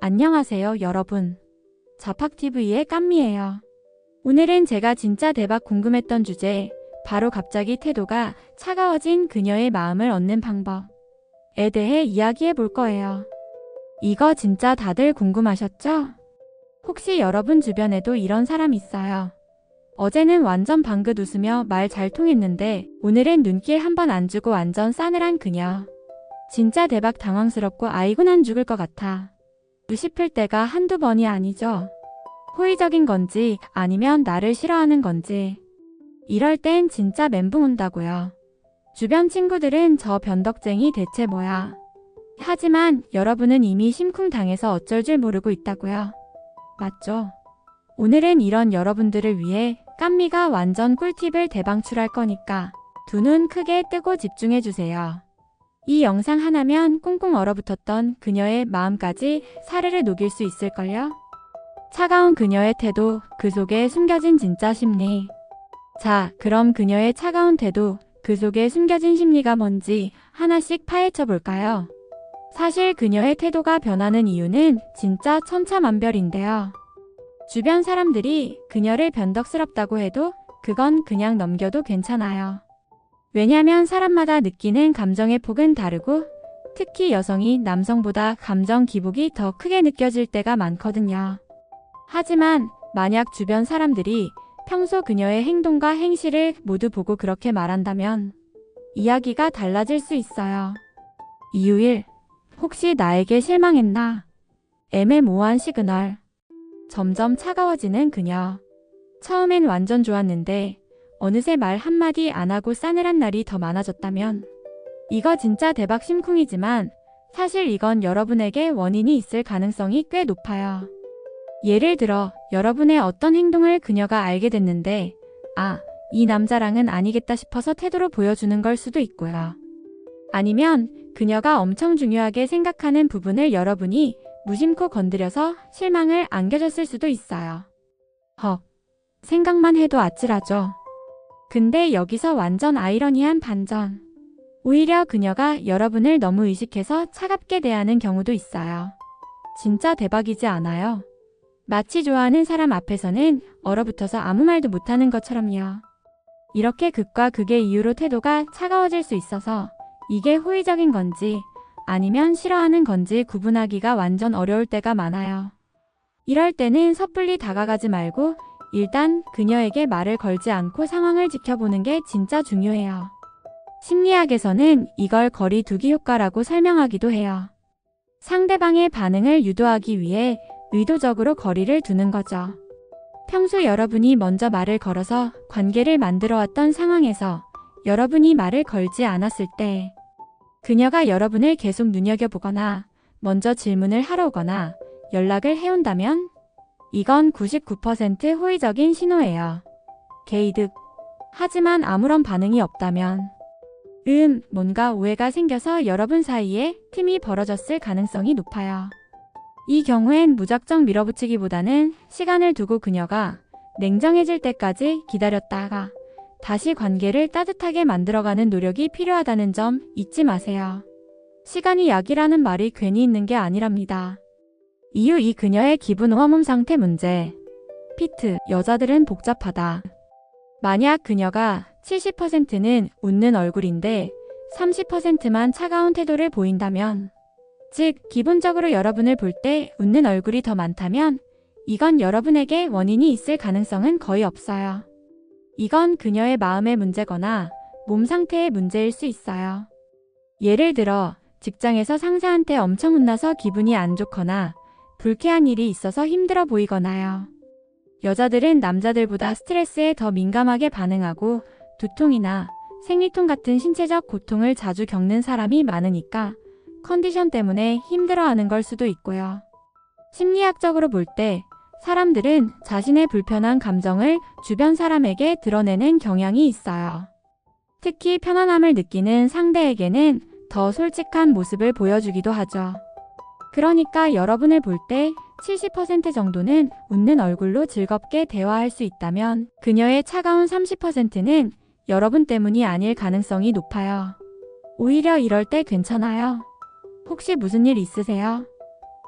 안녕하세요, 여러분. 자팍TV의 깜미예요. 오늘은 제가 진짜 대박 궁금했던 주제, 바로 갑자기 태도가 차가워진 그녀의 마음을 얻는 방법에 대해 이야기해 볼 거예요. 이거 진짜 다들 궁금하셨죠? 혹시 여러분 주변에도 이런 사람 있어요? 어제는 완전 방긋 웃으며 말 잘 통했는데 오늘은 눈길 한 번 안 주고 완전 싸늘한 그녀. 진짜 대박 당황스럽고 아이고 난 죽을 것 같아 싶을 때가 한두 번이 아니죠. 호의적인 건지 아니면 나를 싫어하는 건지. 이럴 땐 진짜 멘붕 온다고요. 주변 친구들은 저 변덕쟁이 대체 뭐야. 하지만 여러분은 이미 심쿵당해서 어쩔 줄 모르고 있다고요. 맞죠? 오늘은 이런 여러분들을 위해 깜미가 완전 꿀팁을 대방출할 거니까 두 눈 크게 뜨고 집중해주세요. 이 영상 하나면 꽁꽁 얼어붙었던 그녀의 마음까지 사르르 녹일 수 있을걸요? 차가운 그녀의 태도, 그 속에 숨겨진 진짜 심리. 자, 그럼 그녀의 차가운 태도, 그 속에 숨겨진 심리가 뭔지 하나씩 파헤쳐 볼까요? 사실 그녀의 태도가 변하는 이유는 진짜 천차만별인데요. 주변 사람들이 그녀를 변덕스럽다고 해도 그건 그냥 넘겨도 괜찮아요. 왜냐면 사람마다 느끼는 감정의 폭은 다르고 특히 여성이 남성보다 감정 기복이 더 크게 느껴질 때가 많거든요. 하지만 만약 주변 사람들이 평소 그녀의 행동과 행실을 모두 보고 그렇게 말한다면 이야기가 달라질 수 있어요. 이유 1. 혹시 나에게 실망했나? 애매모호한 시그널. 점점 차가워지는 그녀. 처음엔 완전 좋았는데 어느새 말 한마디 안 하고 싸늘한 날이 더 많아졌다면 이거 진짜 대박 심쿵이지만 사실 이건 여러분에게 원인이 있을 가능성이 꽤 높아요. 예를 들어 여러분의 어떤 행동을 그녀가 알게 됐는데 이 남자랑은 아니겠다 싶어서 태도로 보여주는 걸 수도 있고요. 아니면 그녀가 엄청 중요하게 생각하는 부분을 여러분이 무심코 건드려서 실망을 안겨줬을 수도 있어요. 생각만 해도 아찔하죠. 근데 여기서 완전 아이러니한 반전. 오히려 그녀가 여러분을 너무 의식해서 차갑게 대하는 경우도 있어요. 진짜 대박이지 않아요? 마치 좋아하는 사람 앞에서는 얼어붙어서 아무 말도 못하는 것처럼요. 이렇게 극과 극의 이유로 태도가 차가워질 수 있어서 이게 호의적인 건지 아니면 싫어하는 건지 구분하기가 완전 어려울 때가 많아요. 이럴 때는 섣불리 다가가지 말고 일단 그녀에게 말을 걸지 않고 상황을 지켜보는 게 진짜 중요해요. 심리학에서는 이걸 거리 두기 효과라고 설명하기도 해요. 상대방의 반응을 유도하기 위해 의도적으로 거리를 두는 거죠. 평소 여러분이 먼저 말을 걸어서 관계를 만들어 왔던 상황에서 여러분이 말을 걸지 않았을 때 그녀가 여러분을 계속 눈여겨보거나 먼저 질문을 하러 오거나 연락을 해온다면 이건 99% 호의적인 신호예요. 게이득. 하지만 아무런 반응이 없다면 뭔가 오해가 생겨서 여러분 사이에 틈이 벌어졌을 가능성이 높아요. 이 경우엔 무작정 밀어붙이기보다는 시간을 두고 그녀가 냉정해질 때까지 기다렸다가 다시 관계를 따뜻하게 만들어가는 노력이 필요하다는 점 잊지 마세요. 시간이 약이라는 말이 괜히 있는 게 아니랍니다. 이유 2. 그녀의 기분 호르몬 상태 문제. 피트, 여자들은 복잡하다. 만약 그녀가 70%는 웃는 얼굴인데 30%만 차가운 태도를 보인다면, 즉 기본적으로 여러분을 볼 때 웃는 얼굴이 더 많다면 이건 여러분에게 원인이 있을 가능성은 거의 없어요. 이건 그녀의 마음의 문제거나 몸 상태의 문제일 수 있어요. 예를 들어 직장에서 상사한테 엄청 혼나서 기분이 안 좋거나 불쾌한 일이 있어서 힘들어 보이거나요. 여자들은 남자들보다 스트레스에 더 민감하게 반응하고 두통이나 생리통 같은 신체적 고통을 자주 겪는 사람이 많으니까 컨디션 때문에 힘들어하는 걸 수도 있고요. 심리학적으로 볼 때 사람들은 자신의 불편한 감정을 주변 사람에게 드러내는 경향이 있어요. 특히 편안함을 느끼는 상대에게는 더 솔직한 모습을 보여주기도 하죠. 그러니까 여러분을 볼 때 70% 정도는 웃는 얼굴로 즐겁게 대화할 수 있다면 그녀의 차가운 30%는 여러분 때문이 아닐 가능성이 높아요. 오히려 이럴 때 괜찮아요. 혹시 무슨 일 있으세요?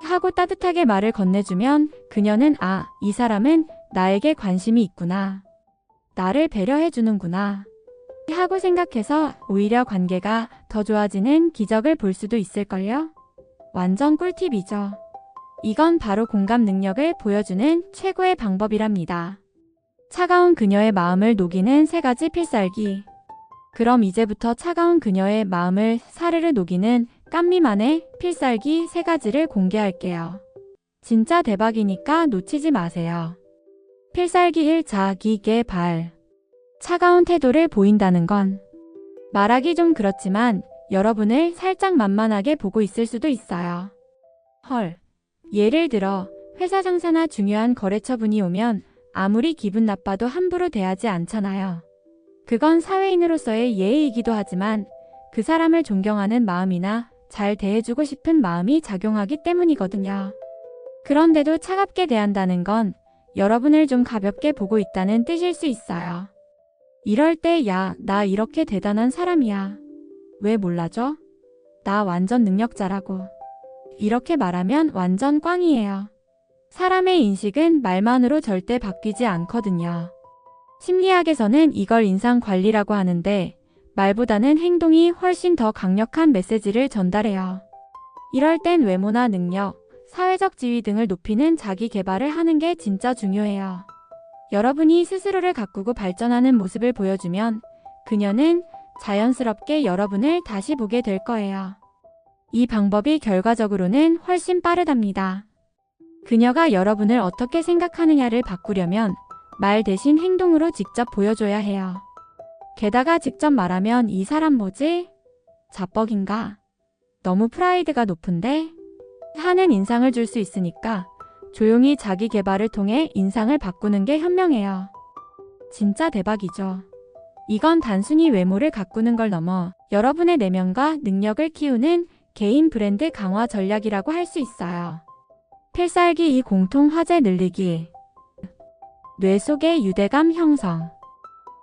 하고 따뜻하게 말을 건네주면 그녀는 아, 이 사람은 나에게 관심이 있구나. 나를 배려해주는구나. 하고 생각해서 오히려 관계가 더 좋아지는 기적을 볼 수도 있을걸요? 완전 꿀팁이죠. 이건 바로 공감 능력을 보여주는 최고의 방법이랍니다. 차가운 그녀의 마음을 녹이는 3가지 필살기. 그럼 이제부터 차가운 그녀의 마음을 사르르 녹이는 깐미만의 필살기 3가지를 공개할게요. 진짜 대박이니까 놓치지 마세요. 필살기 1. 자기 개발. 차가운 태도를 보인다는 건 말하기 좀 그렇지만 여러분을 살짝 만만하게 보고 있을 수도 있어요. 헐. 예를 들어 회사 상사나 중요한 거래처분이 오면 아무리 기분 나빠도 함부로 대하지 않잖아요. 그건 사회인으로서의 예의이기도 하지만 그 사람을 존경하는 마음이나 잘 대해주고 싶은 마음이 작용하기 때문이거든요. 그런데도 차갑게 대한다는 건 여러분을 좀 가볍게 보고 있다는 뜻일 수 있어요. 이럴 때 야, 나 이렇게 대단한 사람이야. 왜 몰라줘? 나 완전 능력자라고. 이렇게 말하면 완전 꽝이에요. 사람의 인식은 말만으로 절대 바뀌지 않거든요. 심리학에서는 이걸 인상관리라고 하는데 말보다는 행동이 훨씬 더 강력한 메시지를 전달해요. 이럴 땐 외모나 능력, 사회적 지위 등을 높이는 자기 개발을 하는 게 진짜 중요해요. 여러분이 스스로를 가꾸고 발전하는 모습을 보여주면 그녀는 자연스럽게 여러분을 다시 보게 될 거예요. 이 방법이 결과적으로는 훨씬 빠르답니다. 그녀가 여러분을 어떻게 생각하느냐를 바꾸려면 말 대신 행동으로 직접 보여줘야 해요. 게다가 직접 말하면 이 사람 뭐지? 자뻑인가? 너무 프라이드가 높은데? 하는 인상을 줄 수 있으니까 조용히 자기 개발을 통해 인상을 바꾸는 게 현명해요. 진짜 대박이죠. 이건 단순히 외모를 가꾸는 걸 넘어 여러분의 내면과 능력을 키우는 개인 브랜드 강화 전략이라고 할 수 있어요. 필살기 2. 공통 화제 늘리기. 뇌 속의 유대감 형성.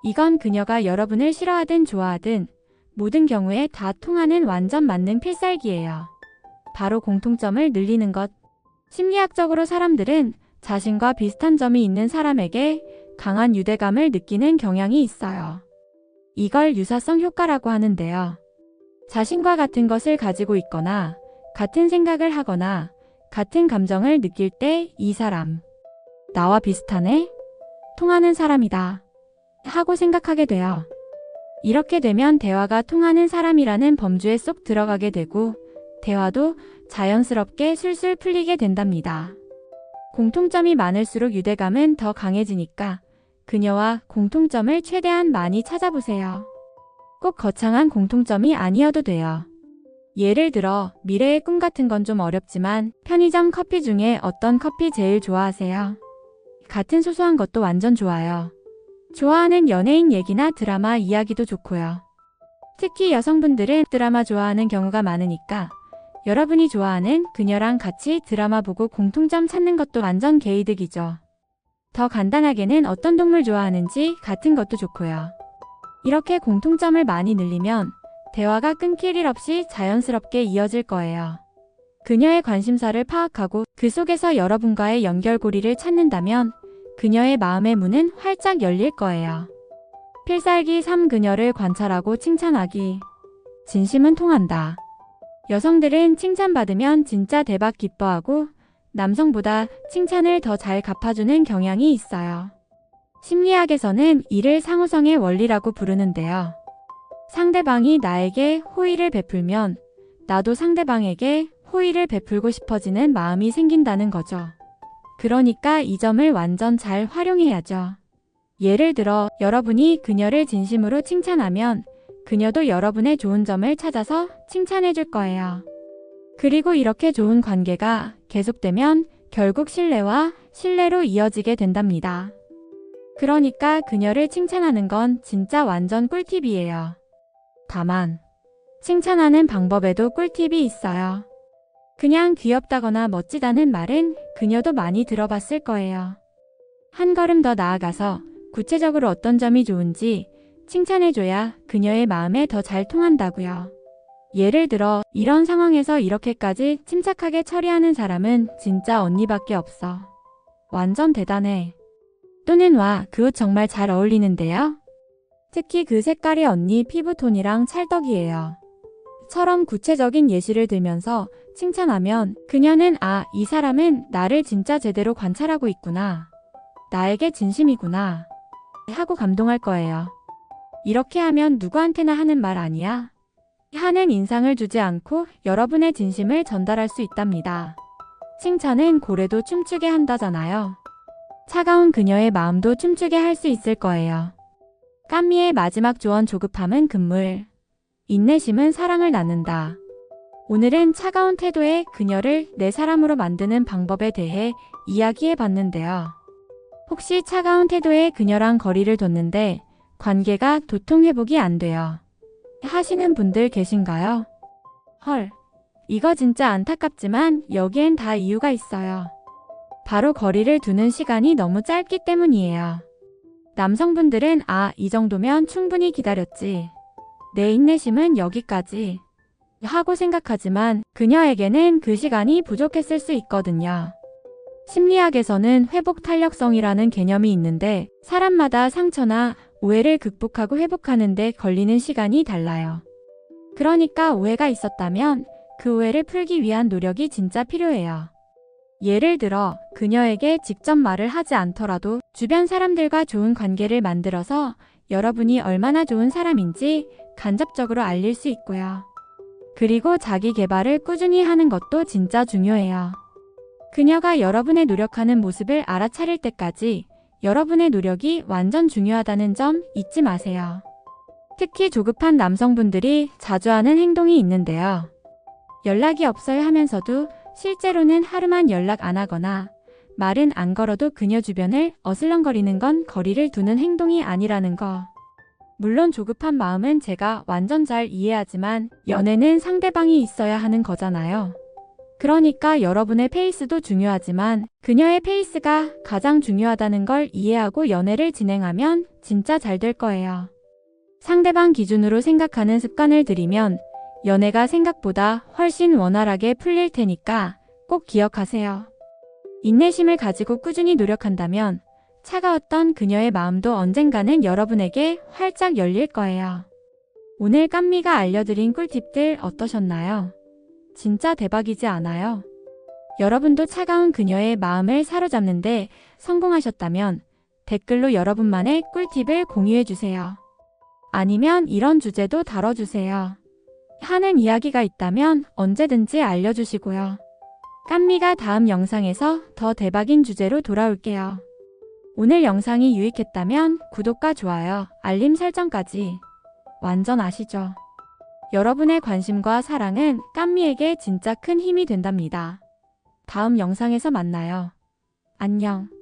이건 그녀가 여러분을 싫어하든 좋아하든 모든 경우에 다 통하는 완전 만능 필살기예요. 바로 공통점을 늘리는 것. 심리학적으로 사람들은 자신과 비슷한 점이 있는 사람에게 강한 유대감을 느끼는 경향이 있어요. 이걸 유사성 효과라고 하는데요. 자신과 같은 것을 가지고 있거나 같은 생각을 하거나 같은 감정을 느낄 때 이 사람, 나와 비슷하네? 통하는 사람이다. 하고 생각하게 돼요. 이렇게 되면 대화가 통하는 사람이라는 범주에 쏙 들어가게 되고 대화도 자연스럽게 술술 풀리게 된답니다. 공통점이 많을수록 유대감은 더 강해지니까 그녀와 공통점을 최대한 많이 찾아보세요. 꼭 거창한 공통점이 아니어도 돼요. 예를 들어 미래의 꿈 같은 건 좀 어렵지만 편의점 커피 중에 어떤 커피 제일 좋아하세요? 같은 소소한 것도 완전 좋아요. 좋아하는 연예인 얘기나 드라마 이야기도 좋고요. 특히 여성분들은 드라마 좋아하는 경우가 많으니까 여러분이 좋아하는 그녀랑 같이 드라마 보고 공통점 찾는 것도 완전 개이득이죠. 더 간단하게는 어떤 동물 좋아하는지 같은 것도 좋고요. 이렇게 공통점을 많이 늘리면 대화가 끊길 일 없이 자연스럽게 이어질 거예요. 그녀의 관심사를 파악하고 그 속에서 여러분과의 연결고리를 찾는다면 그녀의 마음의 문은 활짝 열릴 거예요. 필살기 3. 그녀를 관찰하고 칭찬하기. 진심은 통한다. 여성들은 칭찬받으면 진짜 대박 기뻐하고 남성보다 칭찬을 더 잘 갚아주는 경향이 있어요. 심리학에서는 이를 상호성의 원리라고 부르는데요. 상대방이 나에게 호의를 베풀면 나도 상대방에게 호의를 베풀고 싶어지는 마음이 생긴다는 거죠. 그러니까 이 점을 완전 잘 활용해야죠. 예를 들어 여러분이 그녀를 진심으로 칭찬하면 그녀도 여러분의 좋은 점을 찾아서 칭찬해 줄 거예요. 그리고 이렇게 좋은 관계가 계속되면 결국 신뢰와 신뢰로 이어지게 된답니다. 그러니까 그녀를 칭찬하는 건 진짜 완전 꿀팁이에요. 다만 칭찬하는 방법에도 꿀팁이 있어요. 그냥 귀엽다거나 멋지다는 말은 그녀도 많이 들어봤을 거예요. 한 걸음 더 나아가서 구체적으로 어떤 점이 좋은지 칭찬해줘야 그녀의 마음에 더 잘 통한다고요. 예를 들어 이런 상황에서 이렇게까지 침착하게 처리하는 사람은 진짜 언니밖에 없어. 완전 대단해. 또는 와, 그 옷 정말 잘 어울리는데요? 특히 그 색깔이 언니 피부톤이랑 찰떡이에요. 처럼 구체적인 예시를 들면서 칭찬하면 그녀는 아, 이 사람은 나를 진짜 제대로 관찰하고 있구나. 나에게 진심이구나. 하고 감동할 거예요. 이렇게 하면 누구한테나 하는 말 아니야? 하는 인상을 주지 않고 여러분의 진심을 전달할 수 있답니다. 칭찬은 고래도 춤추게 한다잖아요. 차가운 그녀의 마음도 춤추게 할 수 있을 거예요. 깜미의 마지막 조언 조급함은 금물. 인내심은 사랑을 낳는다. 오늘은 차가운 태도의 그녀를 내 사람으로 만드는 방법에 대해 이야기해 봤는데요. 혹시 차가운 태도의 그녀랑 거리를 뒀는데 관계가 도통 회복이 안 돼요. 하시는 분들 계신가요? 헐, 이거 진짜 안타깝지만 여기엔 다 이유가 있어요. 바로 거리를 두는 시간이 너무 짧기 때문이에요. 남성분들은 아, 이 정도면 충분히 기다렸지. 내 인내심은 여기까지. 하고 생각하지만 그녀에게는 그 시간이 부족했을 수 있거든요. 심리학에서는 회복 탄력성이라는 개념이 있는데 사람마다 상처나 오해를 극복하고 회복하는 데 걸리는 시간이 달라요. 그러니까 오해가 있었다면 그 오해를 풀기 위한 노력이 진짜 필요해요. 예를 들어 그녀에게 직접 말을 하지 않더라도 주변 사람들과 좋은 관계를 만들어서 여러분이 얼마나 좋은 사람인지 간접적으로 알릴 수 있고요. 그리고 자기 개발을 꾸준히 하는 것도 진짜 중요해요. 그녀가 여러분의 노력하는 모습을 알아차릴 때까지 여러분의 노력이 완전 중요하다는 점 잊지 마세요. 특히 조급한 남성분들이 자주 하는 행동이 있는데요. 연락이 없어요 하면서도 실제로는 하루만 연락 안 하거나 말은 안 걸어도 그녀 주변을 어슬렁거리는 건 거리를 두는 행동이 아니라는 거. 물론 조급한 마음은 제가 완전 잘 이해하지만 연애는 상대방이 있어야 하는 거잖아요. 그러니까 여러분의 페이스도 중요하지만 그녀의 페이스가 가장 중요하다는 걸 이해하고 연애를 진행하면 진짜 잘 될 거예요. 상대방 기준으로 생각하는 습관을 들이면 연애가 생각보다 훨씬 원활하게 풀릴 테니까 꼭 기억하세요. 인내심을 가지고 꾸준히 노력한다면 차가웠던 그녀의 마음도 언젠가는 여러분에게 활짝 열릴 거예요. 오늘 깜미가 알려드린 꿀팁들 어떠셨나요? 진짜 대박이지 않아요? 여러분도 차가운 그녀의 마음을 사로잡는데 성공하셨다면 댓글로 여러분만의 꿀팁을 공유해주세요. 아니면 이런 주제도 다뤄주세요. 하는 이야기가 있다면 언제든지 알려주시고요. 깜미가 다음 영상에서 더 대박인 주제로 돌아올게요. 오늘 영상이 유익했다면 구독과 좋아요, 알림 설정까지 완전 아시죠? 여러분의 관심과 사랑은 깜미에게 진짜 큰 힘이 된답니다. 다음 영상에서 만나요. 안녕.